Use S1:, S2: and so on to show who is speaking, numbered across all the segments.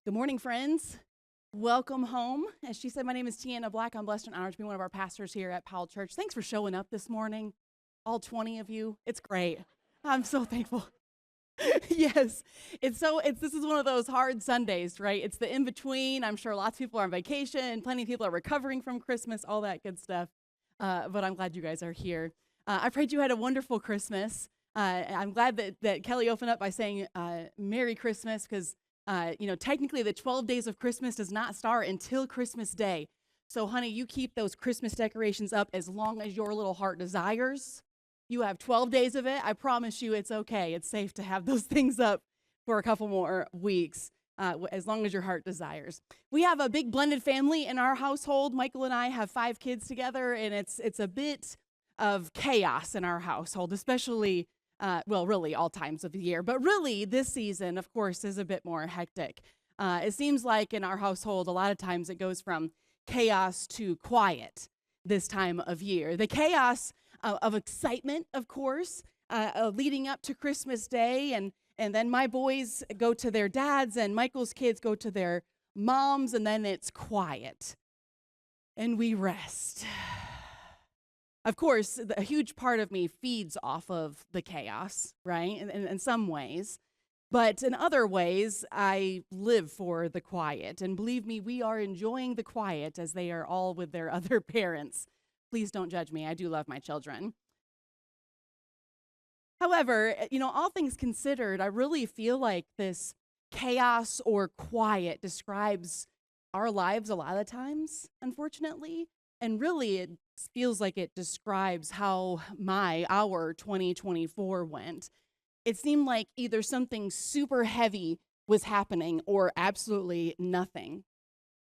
S1: Good morning, friends. Welcome home. As she said, my name is Tiana Black. I'm blessed and honored to be one of our pastors here at Powell Church. Thanks for showing up this morning, all 20 of you. It's great. I'm so thankful. Yes, this is one of those hard Sundays, right? It's the in between. I'm sure lots of people are on vacation, plenty of people are recovering from Christmas, all that good stuff. But I'm glad you guys are here. I prayed you had a wonderful Christmas. I'm glad that Kelly opened up by saying Merry Christmas because technically the 12 days of Christmas does not start until Christmas Day. So, honey, you keep those Christmas decorations up as long as your little heart desires. You have 12 days of it. I promise you it's okay. It's safe to have those things up for a couple more weeks, as long as your heart desires. We have a big blended family in our household. Michael and I have 5 kids together, and it's a bit of chaos in our household, especially really all times of the year, but really this season, of course, is a bit more hectic. It seems like in our household, a lot of times it goes from chaos to quiet this time of year. The chaos of excitement, of course, leading up to Christmas Day, and then my boys go to their dads, and Michael's kids go to their moms, and then it's quiet, and we rest. Of course, a huge part of me feeds off of the chaos, right? In some ways. But in other ways, I live for the quiet. And believe me, we are enjoying the quiet as they are all with their other parents. Please don't judge me. I do love my children. However, all things considered, I really feel like this chaos or quiet describes our lives a lot of times, unfortunately. And really, it feels like it describes how our 2024 went. It seemed like either something super heavy was happening or absolutely nothing.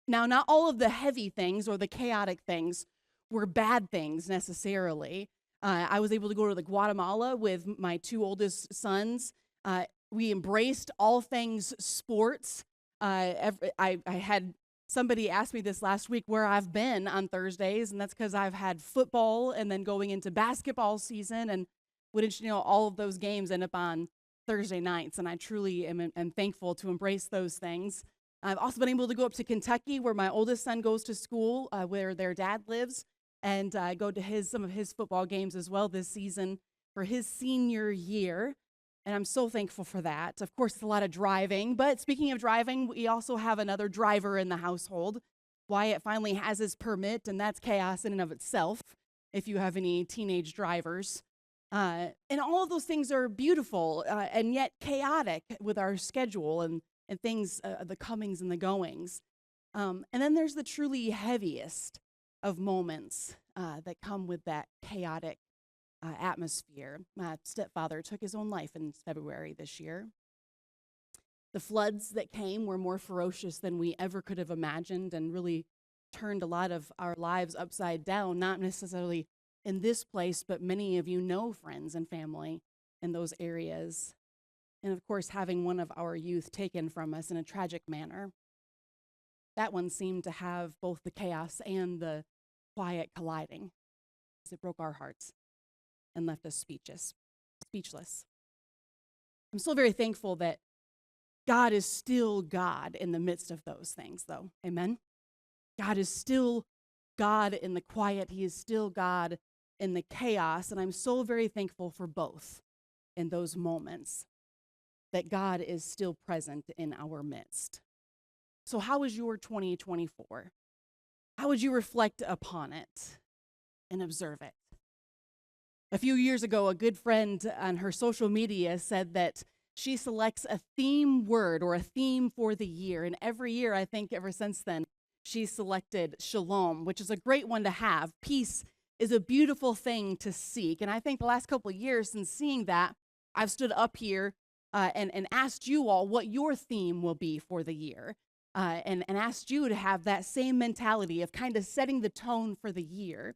S1: Now, not all of the heavy things or the chaotic things were bad things necessarily. I was able to go to Guatemala with my 2 oldest sons. We embraced all things sports. I had somebody asked me this last week where I've been on Thursdays, and that's because I've had football and then going into basketball season, and all of those games end up on Thursday nights, and I truly am thankful to embrace those things. I've also been able to go up to Kentucky, where my oldest son goes to school, where their dad lives, and go to some of his football games as well this season for his senior year. And I'm so thankful for that. Of course, it's a lot of driving. But speaking of driving, we also have another driver in the household. Wyatt finally has his permit, and that's chaos in and of itself, if you have any teenage drivers. And all of those things are beautiful and yet chaotic with our schedule and things, the comings and the goings. And then there's the truly heaviest of moments that come with that chaotic atmosphere. My stepfather took his own life in February this year. The floods that came were more ferocious than we ever could have imagined and really turned a lot of our lives upside down, not necessarily in this place, but many of you know friends and family in those areas. And of course, having one of our youth taken from us in a tragic manner. That one seemed to have both the chaos and the quiet colliding, as it broke our hearts and left us speechless. I'm so very thankful that God is still God in the midst of those things, though. Amen? God is still God in the quiet. He is still God in the chaos, and I'm so very thankful for both in those moments, that God is still present in our midst. So how was your 2024? How would you reflect upon it and observe it? A few years ago, a good friend on her social media said that she selects a theme word or a theme for the year. And every year, I think ever since then, she selected shalom, which is a great one to have. Peace is a beautiful thing to seek. And I think the last couple of years since seeing that, I've stood up here and asked you all what your theme will be for the year. And asked you to have that same mentality of kind of setting the tone for the year.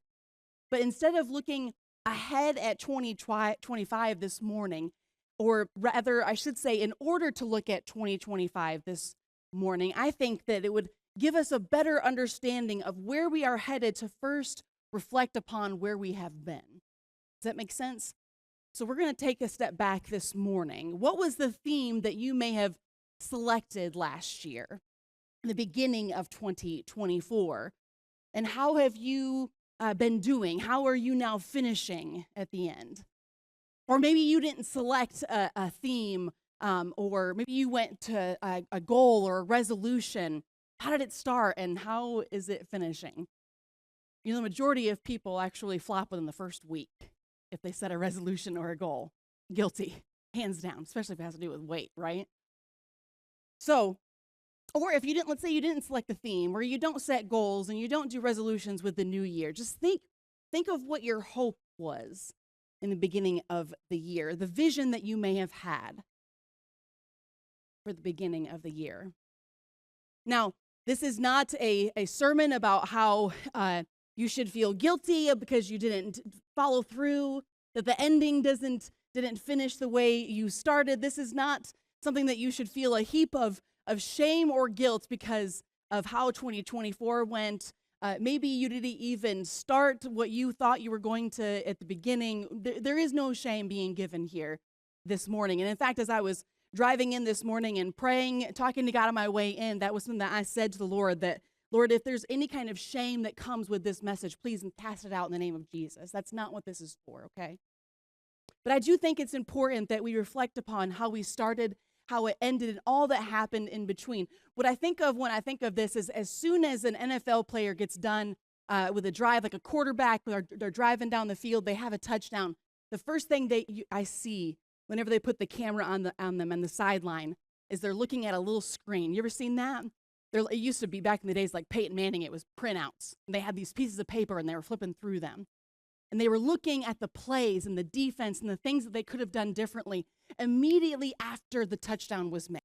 S1: But instead of looking ahead at 2025 this morning, or rather, I should say, in order to look at 2025 this morning, I think that it would give us a better understanding of where we are headed to first reflect upon where we have been. Does that make sense? So we're going to take a step back this morning. What was the theme that you may have selected last year? the beginning of 2024. And how have you been doing? How are you now finishing at the end? Or maybe you didn't select a theme, or maybe you went to a goal or a resolution. How did it start and how is it finishing? You know, the majority of people actually flop within the first week if they set a resolution or a goal. Guilty, hands down, especially if it has to do with weight, right? So, or if you didn't, let's say you didn't select a theme, or you don't set goals and you don't do resolutions with the new year, just think of what your hope was in the beginning of the year, the vision that you may have had for the beginning of the year. Now, this is not a sermon about how you should feel guilty because you didn't follow through, that the ending didn't finish the way you started. This is not something that you should feel a heap of shame or guilt because of how 2024 went. Maybe you didn't even start what you thought you were going to at the beginning. There is no shame being given here this morning. And in fact, as I was driving in this morning and praying, talking to God on my way in, that was something that I said to the Lord, that, Lord, if there's any kind of shame that comes with this message, please cast it out in the name of Jesus. That's not what this is for, okay? But I do think it's important that we reflect upon how we started, how it ended, and all that happened in between. What I think of when I think of this is as soon as an NFL player gets done with a drive, like a quarterback, they're driving down the field, they have a touchdown. The first thing I see whenever they put the camera on them on the sideline is they're looking at a little screen. You ever seen that? It used to be back in the days like Peyton Manning, it was printouts. And they had these pieces of paper and they were flipping through them. And they were looking at the plays and the defense and the things that they could have done differently immediately after the touchdown was made.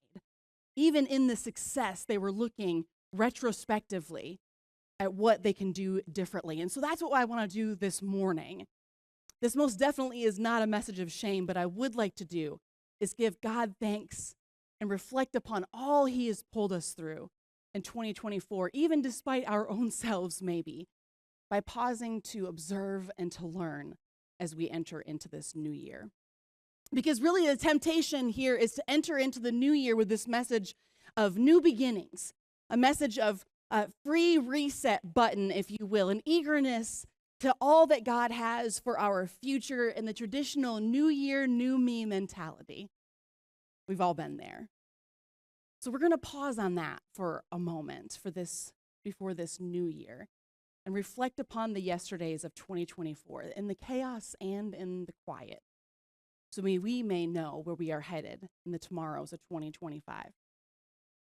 S1: Even in the success, they were looking retrospectively at what they can do differently. And so that's what I want to do this morning. This most definitely is not a message of shame, but I would like to do is give God thanks and reflect upon all he has pulled us through in 2024, even despite our own selves maybe, by pausing to observe and to learn as we enter into this new year. Because really the temptation here is to enter into the new year with this message of new beginnings, a message of a free reset button, if you will, an eagerness to all that God has for our future and the traditional new year, new me mentality. We've all been there. So we're going to pause on that for a moment before this new year and reflect upon the yesterdays of 2024 in the chaos and in the quiet. So we may know where we are headed in the tomorrows of 2025.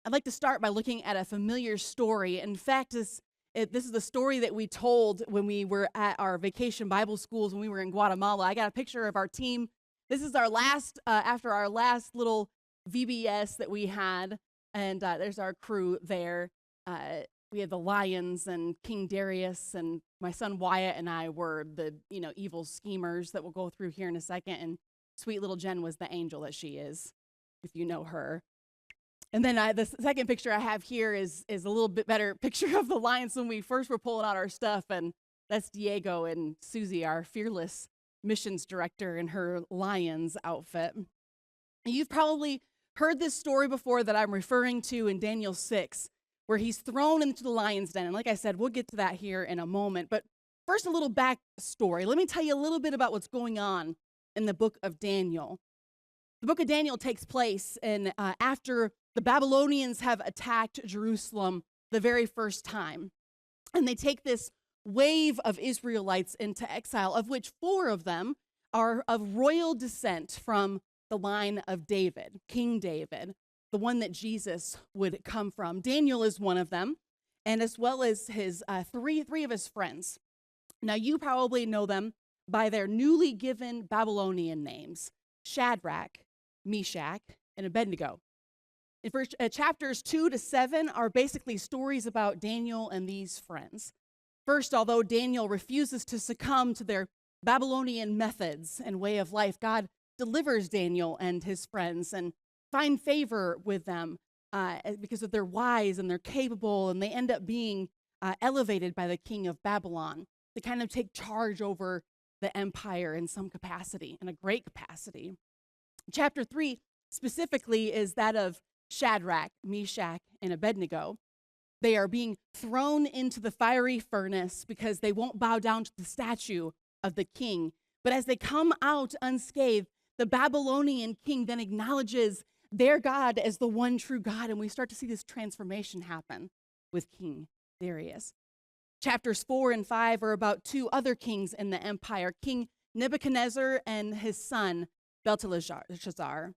S1: I'd like to start by looking at a familiar story. In fact, this is the story that we told when we were at our vacation Bible schools when we were in Guatemala. I got a picture of our team. This is our last, after our last little VBS that we had, and there's our crew there. We had the lions and King Darius, and my son Wyatt and I were the evil schemers that we'll go through here in a second, and sweet little Jen was the angel that she is, if you know her. And then the second picture I have here is a little bit better picture of the lions when we first were pulling out our stuff, and that's Diego and Susie, our fearless missions director, in her Lions outfit. And you've probably heard this story before that I'm referring to in Daniel 6, where he's thrown into the lion's den. And like I said, we'll get to that here in a moment. But first, a little backstory. Let me tell you a little bit about what's going on in the book of Daniel. The book of Daniel takes place after the Babylonians have attacked Jerusalem the very first time. And they take this wave of Israelites into exile, of which 4 of them are of royal descent from the line of David, King David, the one that Jesus would come from. Daniel is one of them, and as well as his three of his friends. Now, you probably know them by their newly given Babylonian names, Shadrach, Meshach, and Abednego. In chapters 2 to 7 are basically stories about Daniel and these friends. First, although Daniel refuses to succumb to their Babylonian methods and way of life, God delivers Daniel and his friends and find favor with them because of they're wise and they're capable, and they end up being elevated by the king of Babylon to kind of take charge over the empire in some capacity, in a great capacity. Chapter 3 specifically is that of Shadrach, Meshach, and Abednego. They are being thrown into the fiery furnace because they won't bow down to the statue of the king. But as they come out unscathed, the Babylonian king then acknowledges their God as the one true God, and we start to see this transformation happen with King Darius. Chapters 4 and 5 are about two other kings in the empire, King Nebuchadnezzar and his son Belteshazzar.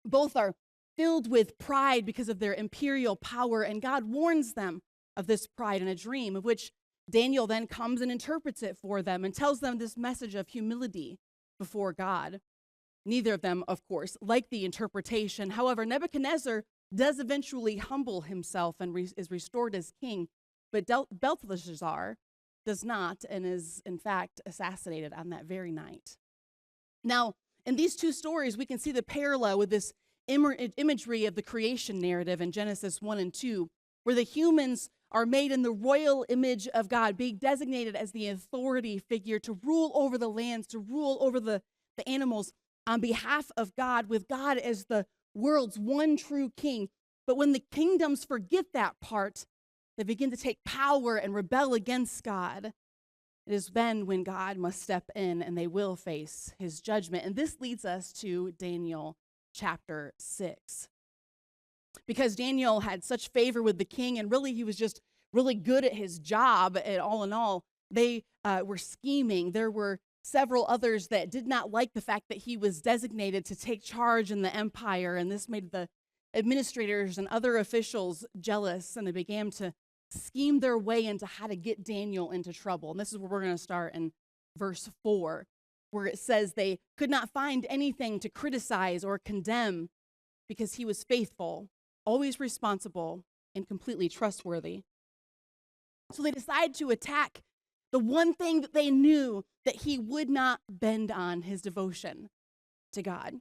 S1: Both are filled with pride because of their imperial power, and God warns them of this pride in a dream, of which Daniel then comes and interprets it for them and tells them this message of humility before God. Neither of them, of course, like the interpretation. However, Nebuchadnezzar does eventually humble himself and is restored as king, but Belteshazzar does not and is, in fact, assassinated on that very night. Now, in these two stories, we can see the parallel with this imagery of the creation narrative in Genesis 1 and 2, where the humans are made in the royal image of God, being designated as the authority figure to rule over the lands, to rule over the animals on behalf of God, with God as the world's one true king. But when the kingdoms forget that part, they begin to take power and rebel against God. It is then when God must step in and they will face his judgment. And this leads us to Daniel chapter 6. Because Daniel had such favor with the king, and really he was just really good at his job, and all in all, they were scheming. There were several others that did not like the fact that he was designated to take charge in the empire, and this made the administrators and other officials jealous, and they began to scheme their way into how to get Daniel into trouble. And this is where we're going to start in verse 4, where it says they could not find anything to criticize or condemn because he was faithful, always responsible, and completely trustworthy. So they decided to attack the one thing that they knew that he would not bend on, his devotion to God.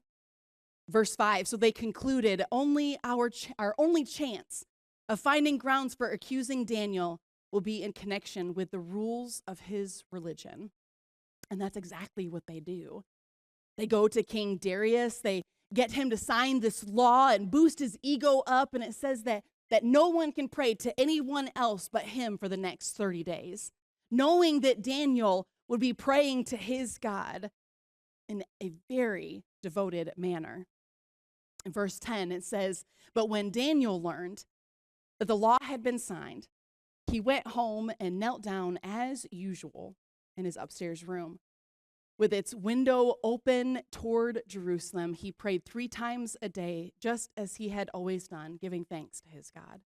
S1: Verse 5, so they concluded, our only chance of finding grounds for accusing Daniel will be in connection with the rules of his religion. And that's exactly what they do. They go to King Darius, they get him to sign this law and boost his ego up, and it says that no one can pray to anyone else but him for the next 30 days, knowing that Daniel would be praying to his God in a very devoted manner. In verse 10, it says, but when Daniel learned that the law had been signed, he went home and knelt down as usual in his upstairs room. With its window open toward Jerusalem, he prayed 3 times a day, just as he had always done, giving thanks to his God.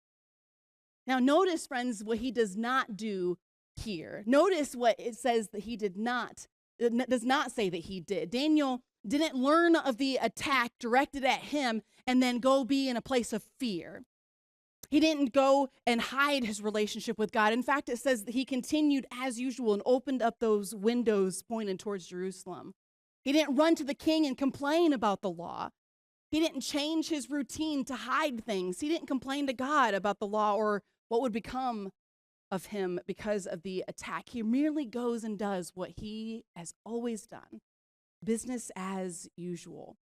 S1: Now, notice, friends, what he does not do here. Notice what it says that he did not, it does not say that he did. Daniel didn't learn of the attack directed at him and then go be in a place of fear. He didn't go and hide his relationship with God. In fact, it says that he continued as usual and opened up those windows pointed towards Jerusalem. He didn't run to the king and complain about the law. He didn't change his routine to hide things. He didn't complain to God about the law or what would become of him because of the attack. He merely goes and does what he has always done, business as usual,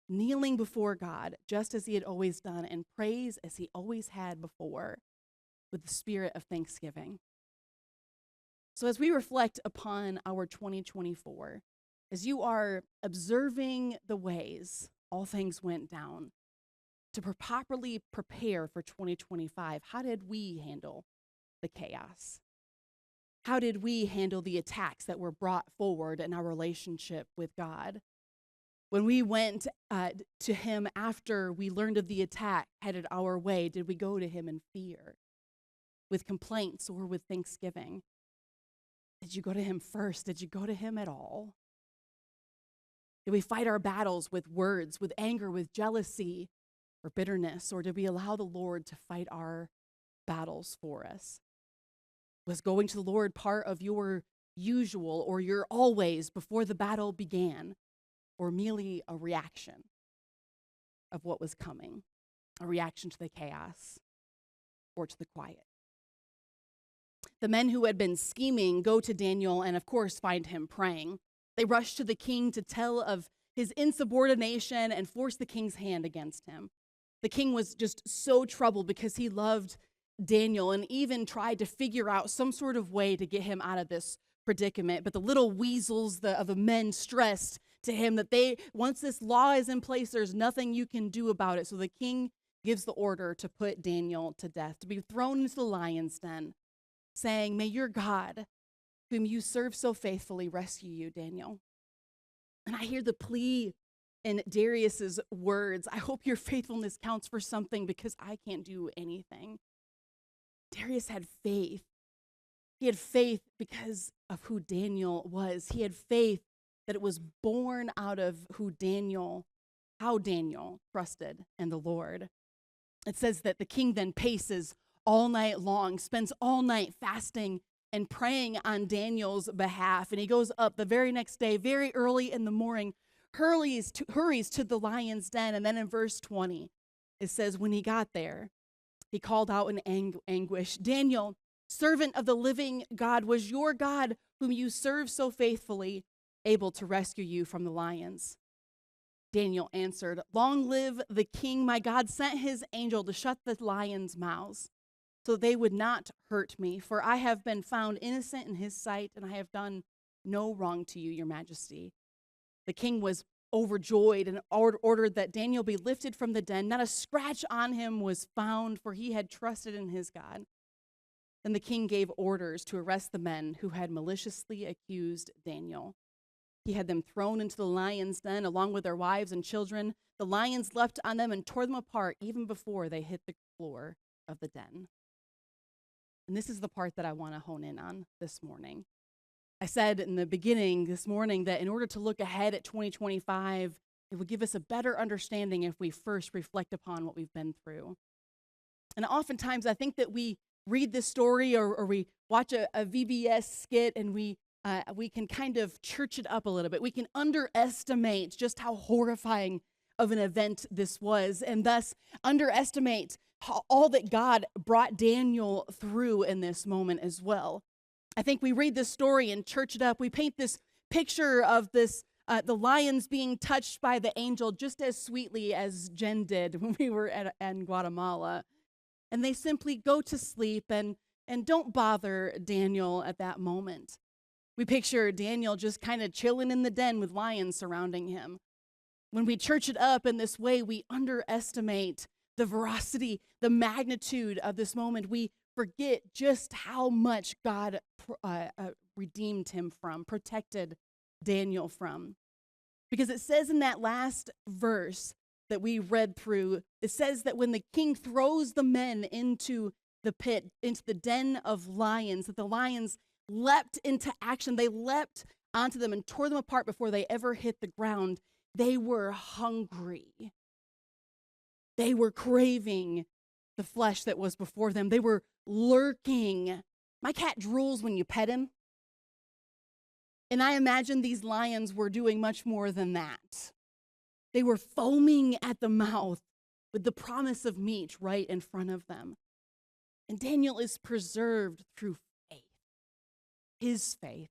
S1: kneeling before God just as he had always done, and praise as he always had before, with the spirit of thanksgiving. So as we reflect upon our 2024, as you are observing the ways all things went down, to properly prepare for 2025, how did we handle the chaos? How did we handle the attacks that were brought forward in our relationship with God? When we went to him after we learned of the attack headed our way, did we go to him in fear, with complaints or with thanksgiving? Did you go to him first? Did you go to him at all? Did we fight our battles with words, with anger, with jealousy, or bitterness? Or did we allow the Lord to fight our battles for us? Was going to the Lord part of your usual or your always before the battle began? Or merely a reaction of what was coming, a reaction to the chaos or to the quiet? The men who had been scheming go to Daniel and, of course, find him praying. They rush to the king to tell of his insubordination and force the king's hand against him. The king was just so troubled because he loved Daniel and even tried to figure out some sort of way to get him out of this predicament. But the little weasels of the men stressed to him that once this law is in place, there's nothing you can do about it. So the king gives the order to put Daniel to death, to be thrown into the lion's den, saying, "May your God, whom you serve so faithfully, rescue you, Daniel." And I hear the plea in Darius's words, "I hope your faithfulness counts for something because I can't do anything." Darius had faith. He had faith because of who Daniel was. He had faith that it was born out of how Daniel trusted in the Lord. It says that the king then paces all night long, spends all night fasting and praying on Daniel's behalf. And he goes up the very next day, very early in the morning, hurries to the lion's den. And then in verse 20, it says, when he got there, he called out in anguish, "Daniel, servant of the living God, was your God, whom you serve so faithfully, able to rescue you from the lions?" Daniel answered, "Long live the king. My God sent his angel to shut the lions' mouths, so they would not hurt me, for I have been found innocent in his sight, and I have done no wrong to you, your majesty." The king was overjoyed and ordered that Daniel be lifted from the den. Not a scratch on him was found, for he had trusted in his God. Then the king gave orders to arrest the men who had maliciously accused Daniel. He had them thrown into the lion's den along with their wives and children. The lions leapt on them and tore them apart even before they hit the floor of the den. And this is the part that I want to hone in on this morning. I said in the beginning this morning that in order to look ahead at 2025, it would give us a better understanding if we first reflect upon what we've been through. And oftentimes I think that we read this story or we watch a VBS skit and we can kind of church it up a little bit. We can underestimate just how horrifying of an event this was, and thus underestimate all that God brought Daniel through in this moment as well. I think we read this story and church it up. We paint this picture of the lions being touched by the angel just as sweetly as Jen did when we were in Guatemala. And they simply go to sleep and don't bother Daniel at that moment. We picture Daniel just kind of chilling in the den with lions surrounding him. When we church it up in this way, we underestimate the veracity, the magnitude of this moment. We forget just how much God redeemed him from, protected Daniel from. Because it says in that last verse that we read through, it says that when the king throws the men into the pit, into the den of lions, that the lions leapt into action. They leapt onto them and tore them apart before they ever hit the ground. They were hungry. They were craving the flesh that was before them. They were lurking. My cat drools when you pet him. And I imagine these lions were doing much more than that. They were foaming at the mouth with the promise of meat right in front of them. And Daniel is preserved through faith, his faith.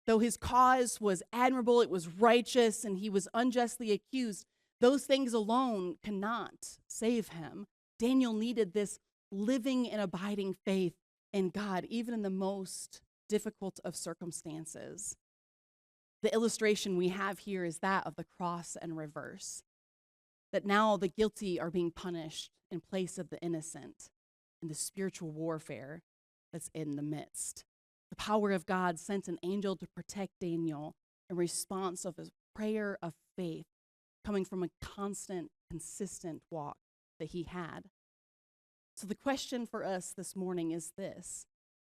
S1: Though his cause was admirable, it was righteous, and he was unjustly accused, those things alone cannot save him. Daniel needed this living and abiding faith in God, even in the most difficult of circumstances. The illustration we have here is that of the cross and reverse, that now the guilty are being punished in place of the innocent in the spiritual warfare that's in the midst. The power of God sent an angel to protect Daniel in response of his prayer of faith coming from a constant, consistent walk that he had. So the question for us this morning is this: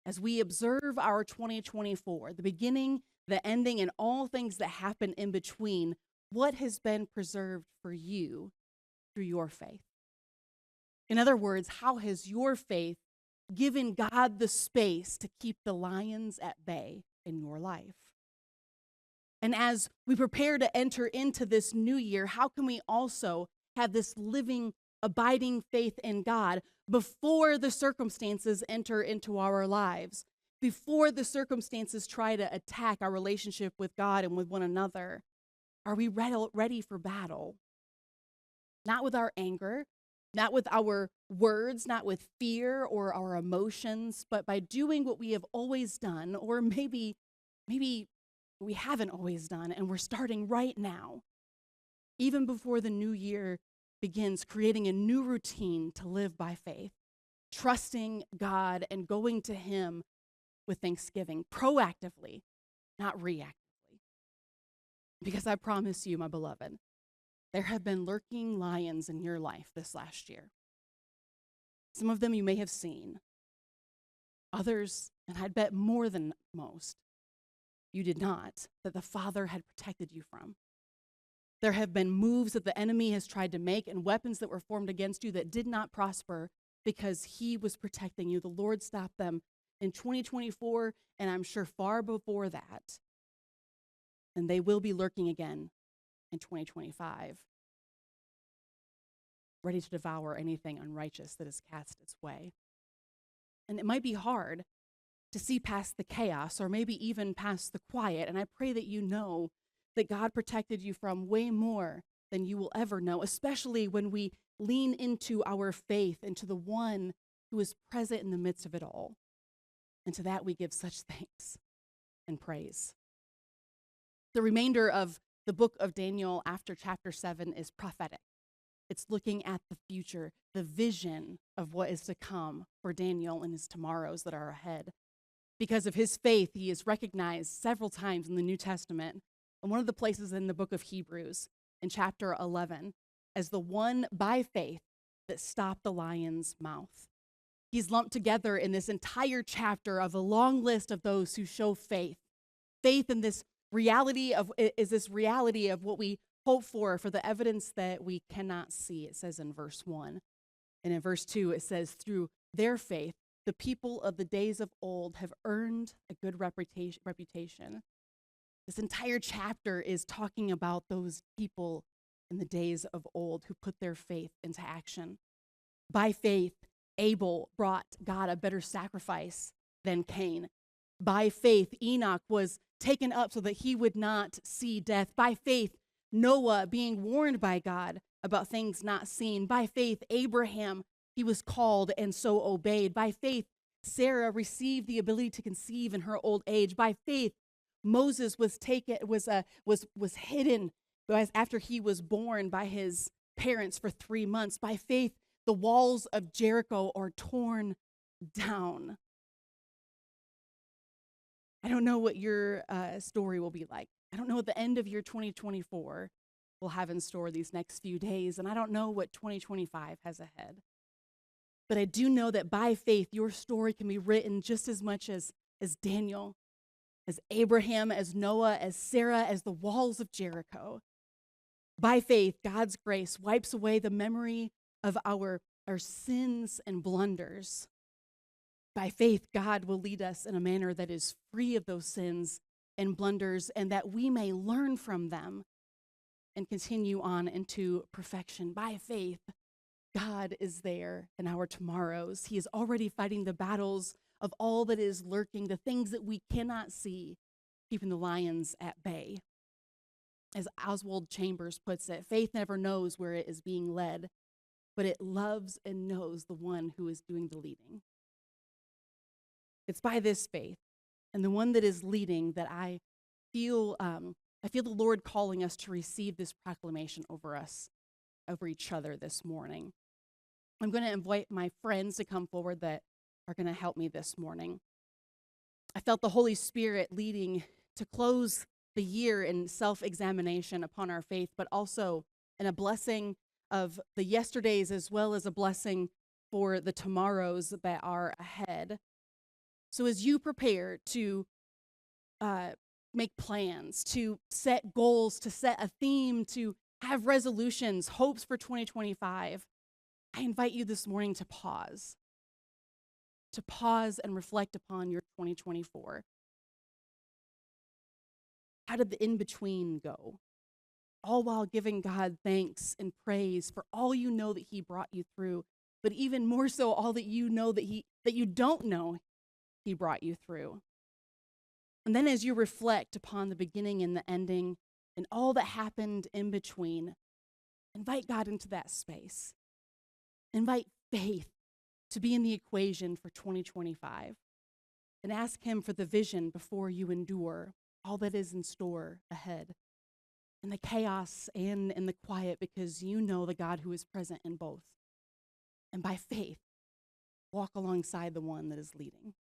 S1: as we observe our 2024, the beginning, the ending, and all things that happen in between, what has been preserved for you through your faith? In other words, how has your faith given God the space to keep the lions at bay in your life? And as we prepare to enter into this new year, how can we also have this living, abiding faith in God before the circumstances enter into our lives, before the circumstances try to attack our relationship with God and with one another? Are we ready for battle? Not with our anger, not with our words, not with fear or our emotions, but by doing what we have always done, or maybe we haven't always done, and we're starting right now, even before the new year begins, creating a new routine to live by faith, trusting God and going to Him with thanksgiving, proactively, not reactively. Because I promise you, my beloved, there have been lurking lions in your life this last year. Some of them you may have seen. Others, and I'd bet more than most, you did not, that the Father had protected you from. There have been moves that the enemy has tried to make and weapons that were formed against you that did not prosper because He was protecting you. The Lord stopped them in 2024, and I'm sure far before that. And they will be lurking again in 2025, ready to devour anything unrighteous that is cast its way. And it might be hard to see past the chaos or maybe even past the quiet, and I pray that you know that God protected you from way more than you will ever know, especially when we lean into our faith, into the one who is present in the midst of it all. And to that we give such thanks and praise. The remainder of the book of Daniel after chapter 7 is prophetic. It's looking at the future, the vision of what is to come for Daniel and his tomorrows that are ahead. Because of his faith, he is recognized several times in the New Testament, and one of the places in the book of Hebrews, in chapter 11, as the one by faith that stopped the lion's mouth. He's lumped together in this entire chapter of a long list of those who show faith. Faith in this reality of what we hope for the evidence that we cannot see, it says in verse 1. And in verse 2, it says, through their faith, the people of the days of old have earned a good reputation. This entire chapter is talking about those people in the days of old who put their faith into action. By faith, Abel brought God a better sacrifice than Cain. By faith, Enoch was taken up so that he would not see death. By faith, Noah being warned by God about things not seen. By faith, Abraham, he was called and so obeyed. By faith, Sarah received the ability to conceive in her old age. By faith, Moses was hidden after he was born by his parents for 3 months. By faith, the walls of Jericho are torn down. I don't know what your story will be like. I don't know what the end of your 2024 will have in store these next few days, and I don't know what 2025 has ahead. But I do know that by faith, your story can be written just as much as Daniel, as Abraham, as Noah, as Sarah, as the walls of Jericho. By faith, God's grace wipes away the memory of our sins and blunders. By faith, God will lead us in a manner that is free of those sins and blunders, and that we may learn from them and continue on into perfection. By faith, God is there in our tomorrows. He is already fighting the battles of all that is lurking, the things that we cannot see, keeping the lions at bay. As Oswald Chambers puts it, faith never knows where it is being led, but it loves and knows the one who is doing the leading. It's by this faith and the one that is leading that I feel the Lord calling us to receive this proclamation over us, over each other this morning. I'm going to invite my friends to come forward that are going to help me this morning. I felt the Holy Spirit leading to close the year in self-examination upon our faith, but also in a blessing of the yesterdays as well as a blessing for the tomorrows that are ahead. So as you prepare to make plans, to set goals, to set a theme, to have resolutions, hopes for 2025, I invite you this morning to pause and reflect upon your 2024. How did the in-between go? All while giving God thanks and praise for all you know that He brought you through, but even more so, all that you know that you don't know He brought you through. And then as you reflect upon the beginning and the ending and all that happened in between, invite God into that space. Invite faith to be in the equation for 2025. And ask Him for the vision before you endure all that is in store ahead, in the chaos and in the quiet, because you know the God who is present in both. And by faith, walk alongside the one that is leading.